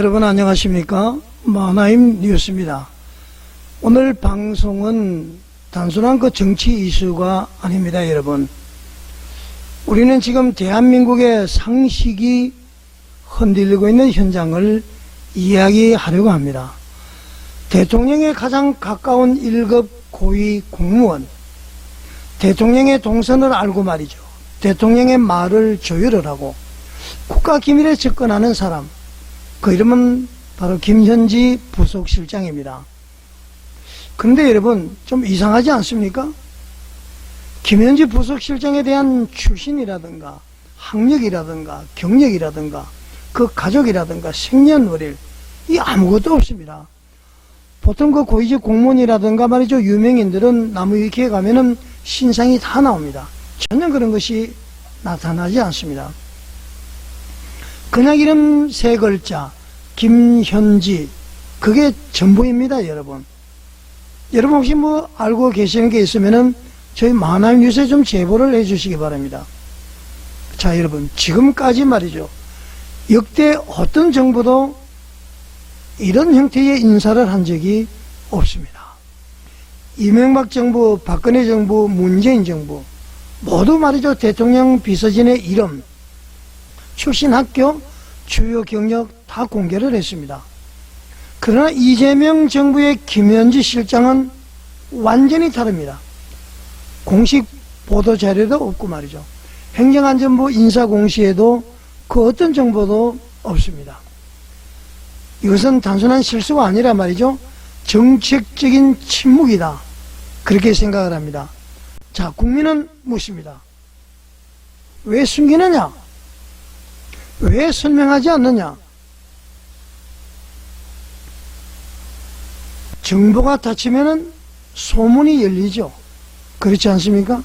여러분 안녕하십니까? 마하나임 뉴스입니다. 오늘 방송은 단순한 정치 이슈가 아닙니다. 여러분, 우리는 지금 대한민국의 상식이 흔들리고 있는 현장을 이야기하려고 합니다. 대통령의 가장 가까운 1급 고위 공무원, 대통령의 동선을 알고 말이죠, 대통령의 말을 조율을 하고 국가기밀에 접근하는 사람, 그 이름은 바로 김현지 부속실장입니다. 그런데 여러분, 좀 이상하지 않습니까? 김현지 부속실장에 대한 출신이라든가 학력이라든가 경력이라든가 그 가족이라든가 생년월일, 이 아무것도 없습니다. 보통 그 고위직 공무원이라든가 말이죠, 유명인들은 나무위키에 가면은 신상이 다 나옵니다. 전혀 그런 것이 나타나지 않습니다. 그냥 이름 세 글자 김현지, 그게 전부입니다. 여러분 혹시 알고 계시는 게 있으면은 저희 마하나임 뉴스에 좀 제보를 해 주시기 바랍니다. 자, 여러분, 지금까지 말이죠, 역대 어떤 정부도 이런 형태의 인사를 한 적이 없습니다. 이명박 정부, 박근혜 정부, 문재인 정부 모두 말이죠, 대통령 비서진의 이름, 출신 학교, 주요 경력 다 공개를 했습니다. 그러나 이재명 정부의 김현지 실장은 완전히 다릅니다. 공식 보도자료도 없고 말이죠, 행정안전부 인사공시에도 그 어떤 정보도 없습니다. 이것은 단순한 실수가 아니라 말이죠, 정책적인 침묵이다, 그렇게 생각을 합니다. 자, 국민은 묻습니다. 왜 숨기느냐? 왜 설명하지 않느냐? 정보가 닫히면은 소문이 열리죠. 그렇지 않습니까?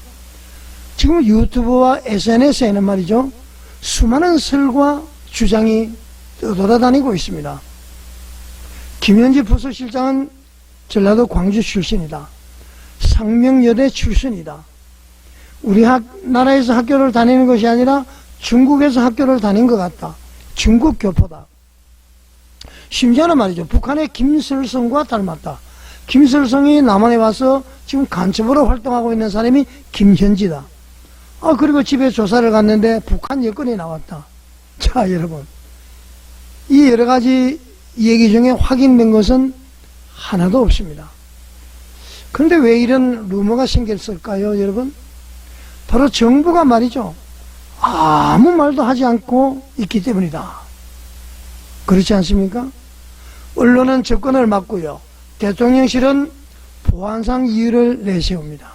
지금 유튜브와 SNS에는 말이죠, 수많은 설과 주장이 떠돌아다니고 있습니다. 김현지 부속실장은 전라도 광주 출신이다, 상명여대 출신이다, 우리 나라에서 학교를 다니는 것이 아니라 중국에서 학교를 다닌 것 같다, 중국 교포다, 심지어는 말이죠, 북한의 김설성과 닮았다, 김설성이 남한에 와서 지금 간첩으로 활동하고 있는 사람이 김현지다, 그리고 집에 조사를 갔는데 북한 여권이 나왔다. 자, 여러분, 이 여러가지 얘기 중에 확인된 것은 하나도 없습니다. 그런데 왜 이런 루머가 생겼을까요? 여러분, 바로 정부가 말이죠, 아무 말도 하지 않고 있기 때문이다. 그렇지 않습니까? 언론은 접근을 막고요, 대통령실은 보안상 이유를 내세웁니다.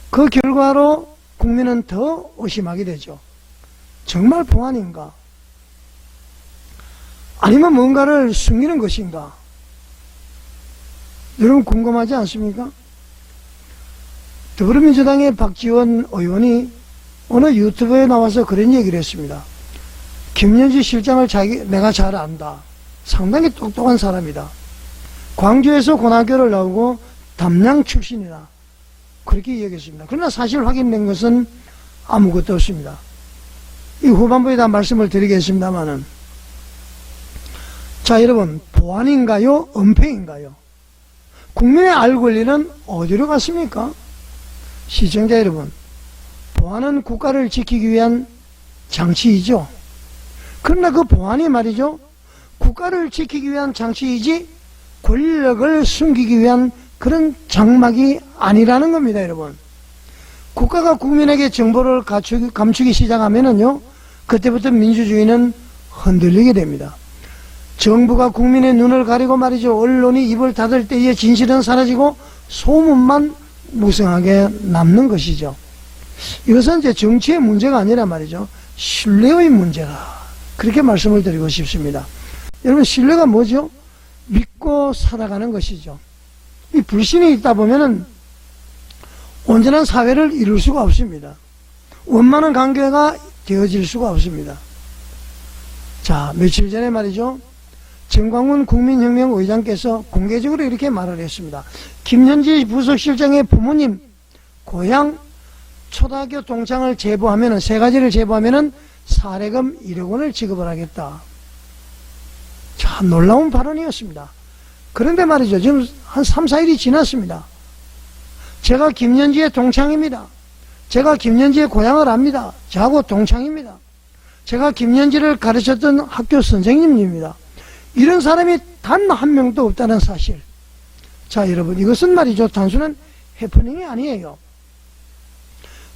그 결과로 국민은 더 의심하게 되죠. 정말 보안인가? 아니면 뭔가를 숨기는 것인가? 여러분 궁금하지 않습니까? 더불어민주당의 박지원 의원이 어느 유튜브에 나와서 그런 얘기를 했습니다. 김현지 실장을 내가 잘 안다, 상당히 똑똑한 사람이다, 광주에서 고등학교를 나오고 담양 출신이다, 그렇게 얘기했습니다. 그러나 사실 확인된 것은 아무것도 없습니다. 이 후반부에 다 말씀을 드리겠습니다만은, 자, 여러분, 보안인가요? 은폐인가요? 국민의 알 권리는 어디로 갔습니까? 시청자 여러분, 보안은 국가를 지키기 위한 장치이죠. 그러나 그 보안이 말이죠, 국가를 지키기 위한 장치이지 권력을 숨기기 위한 그런 장막이 아니라는 겁니다. 여러분, 국가가 국민에게 정보를 감추기 시작하면은요, 그때부터 민주주의는 흔들리게 됩니다. 정부가 국민의 눈을 가리고 말이죠, 언론이 입을 닫을 때에 진실은 사라지고 소문만 무성하게 남는 것이죠. 이것은 이제 정치의 문제가 아니라 말이죠, 신뢰의 문제다, 그렇게 말씀을 드리고 싶습니다. 여러분, 신뢰가 뭐죠? 믿고 살아가는 것이죠. 이 불신이 있다 보면은 온전한 사회를 이룰 수가 없습니다. 원만한 관계가 되어질 수가 없습니다. 자, 며칠 전에 말이죠, 정광훈 국민혁명 의장께서 공개적으로 이렇게 말을 했습니다. 김현지 부속실장의 부모님 고향 초등학교 동창을 제보하면은, 세 가지를 제보하면은 사례금 1억 원을 지급을 하겠다. 자, 놀라운 발언이었습니다. 그런데 말이죠. 지금 한 3, 4일이 지났습니다. 제가 김연지의 동창입니다. 제가 김연지의 고향을 압니다. 저하고 동창입니다. 제가 김연지를 가르쳤던 학교 선생님입니다. 이런 사람이 단 한 명도 없다는 사실. 자, 여러분, 이것은 말이죠. 단순한 해프닝이 아니에요.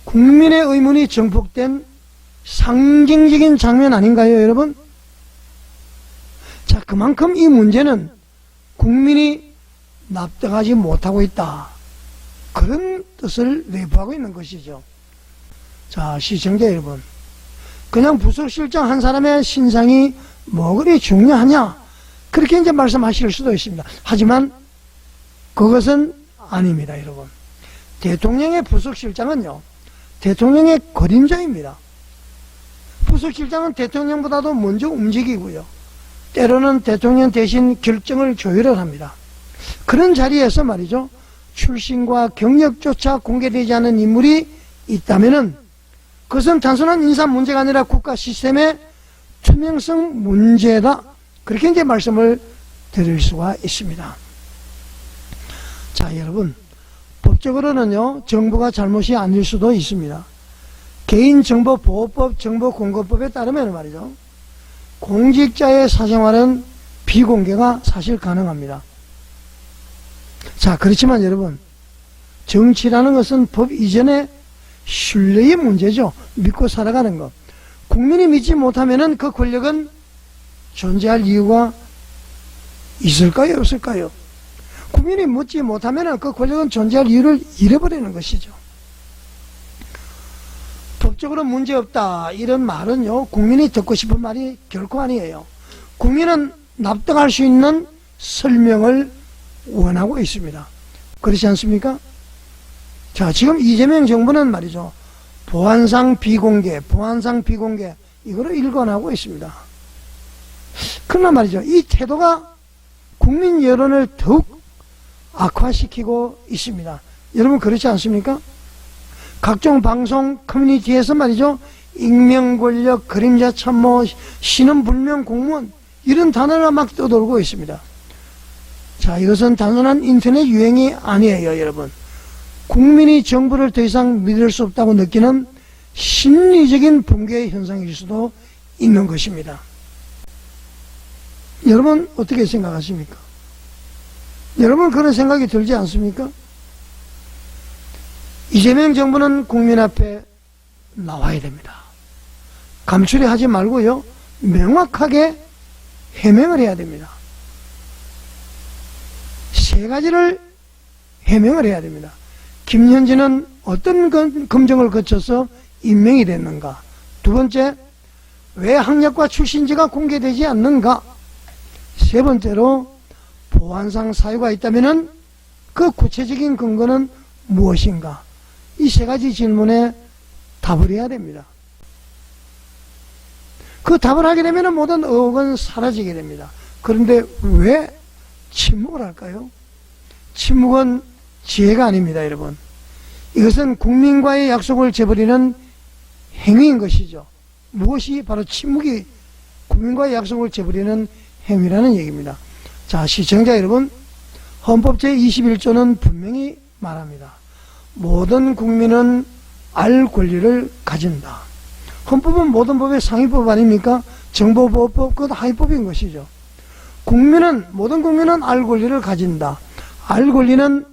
국민의 의문이 증폭된 상징적인 장면 아닌가요, 여러분? 자, 그만큼 이 문제는 국민이 납득하지 못하고 있다. 그런 뜻을 내부하고 있는 것이죠. 자, 시청자 여러분. 그냥 부속실장 한 사람의 신상이 뭐 그리 중요하냐? 그렇게 이제 말씀하실 수도 있습니다. 하지만 그것은 아닙니다, 여러분. 대통령의 부속실장은요, 대통령의 그림자입니다. 부속실장은 대통령보다도 먼저 움직이고요. 때로는 대통령 대신 결정을 조율을 합니다. 그런 자리에서 말이죠. 출신과 경력조차 공개되지 않은 인물이 있다면은 그것은 단순한 인사 문제가 아니라 국가 시스템의 투명성 문제다. 그렇게 이제 말씀을 드릴 수가 있습니다. 자, 여러분. 법적으로는요, 정부가 잘못이 아닐 수도 있습니다. 개인정보보호법, 정보공개법에 따르면 말이죠. 공직자의 사생활은 비공개가 사실 가능합니다. 자, 그렇지만 여러분, 정치라는 것은 법 이전의 신뢰의 문제죠. 믿고 살아가는 것. 국민이 믿지 못하면은 그 권력은 존재할 이유가 있을까요? 없을까요? 국민이 묻지 못하면은 그 권력은 존재할 이유를 잃어버리는 것이죠. 법적으로 문제없다. 이런 말은요, 국민이 듣고 싶은 말이 결코 아니에요. 국민은 납득할 수 있는 설명을 원하고 있습니다. 그렇지 않습니까? 자, 지금 이재명 정부는 말이죠. 보안상 비공개, 이거를 일관하고 있습니다. 그러나 말이죠. 이 태도가 국민 여론을 더욱 악화시키고 있습니다. 여러분 그렇지 않습니까? 각종 방송 커뮤니티에서 말이죠. 익명 권력, 그림자 참모, 신은 불명 공무원 이런 단어가 막 떠돌고 있습니다. 자, 이것은 단순한 인터넷 유행이 아니에요, 여러분. 국민이 정부를 더 이상 믿을 수 없다고 느끼는 심리적인 붕괴의 현상일 수도 있는 것입니다. 여러분 어떻게 생각하십니까? 여러분 그런 생각이 들지 않습니까? 이재명 정부는 국민 앞에 나와야 됩니다. 감추려 하지 말고요. 명확하게 해명을 해야 됩니다. 세 가지를 해명을 해야 됩니다. 김현진은 어떤 검증을 거쳐서 임명이 됐는가? 두 번째, 왜 학력과 출신지가 공개되지 않는가? 세 번째로, 보안상 사유가 있다면 그 구체적인 근거는 무엇인가? 이 세 가지 질문에 답을 해야 됩니다. 그 답을 하게 되면 모든 의혹은 사라지게 됩니다. 그런데 왜 침묵을 할까요? 침묵은 지혜가 아닙니다, 여러분. 이것은 국민과의 약속을 저버리는 행위인 것이죠. 무엇이 바로 침묵이 국민과의 약속을 저버리는 행위라는 얘기입니다. 자, 시청자 여러분, 헌법 제21조는 분명히 말합니다. 모든 국민은 알 권리를 가진다. 헌법은 모든 법의 상위법 아닙니까? 정보보호법, 그것 하위법인 것이죠. 모든 국민은 알 권리를 가진다. 알 권리는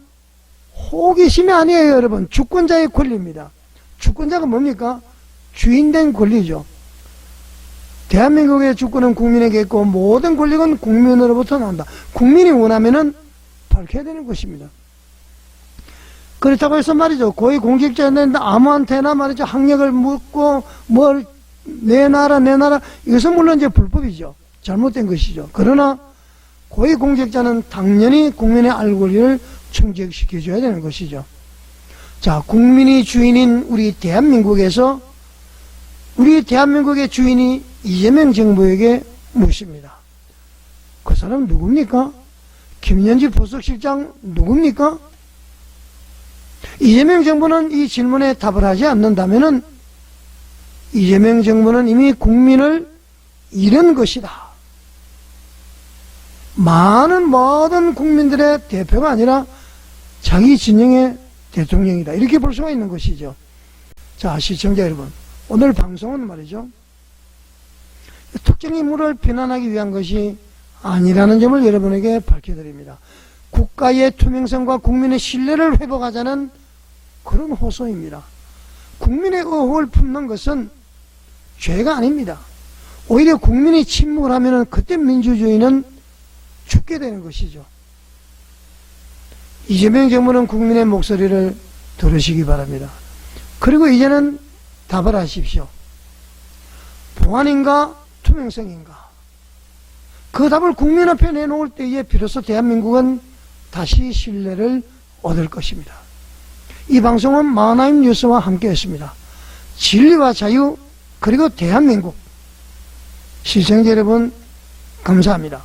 호기심이 아니에요, 여러분. 주권자의 권리입니다. 주권자가 뭡니까? 주인된 권리죠. 대한민국의 주권은 국민에게 있고 모든 권력은 국민으로부터 나온다. 국민이 원하면은 밝혀야 되는 것입니다. 그렇다고 해서 말이죠. 고위공직자였는데 아무한테나 말이죠. 학력을 묻고 뭘 내놔라. 이것은 물론 이제 불법이죠. 잘못된 것이죠. 그러나 고위공직자는 당연히 국민의 알 권리를 충족시켜줘야 되는 것이죠. 자, 국민이 주인인 우리 대한민국에서 우리 대한민국의 주인이 이재명 정부에게 묻습니다. 그 사람 누굽니까? 김연지 부속실장 누굽니까? 이재명 정부는 이 질문에 답을 하지 않는다면은 이재명 정부는 이미 국민을 잃은 것이다. 많은 모든 국민들의 대표가 아니라 자기 진영의 대통령이다. 이렇게 볼 수가 있는 것이죠. 자, 시청자 여러분, 오늘 방송은 말이죠, 특정 인물을 비난하기 위한 것이 아니라는 점을 여러분에게 밝혀드립니다. 국가의 투명성과 국민의 신뢰를 회복하자는 그런 호소입니다. 국민의 의혹을 품는 것은 죄가 아닙니다. 오히려 국민이 침묵을 하면 그때 민주주의는 죽게 되는 것이죠. 이재명 정부는 국민의 목소리를 들으시기 바랍니다. 그리고 이제는 답을 하십시오. 보안인가 투명성인가? 그 답을 국민 앞에 내놓을 때에 비로소 대한민국은 다시 신뢰를 얻을 것입니다. 이 방송은 마하나임 뉴스와 함께했습니다. 진리와 자유 그리고 대한민국, 시청자 여러분 감사합니다.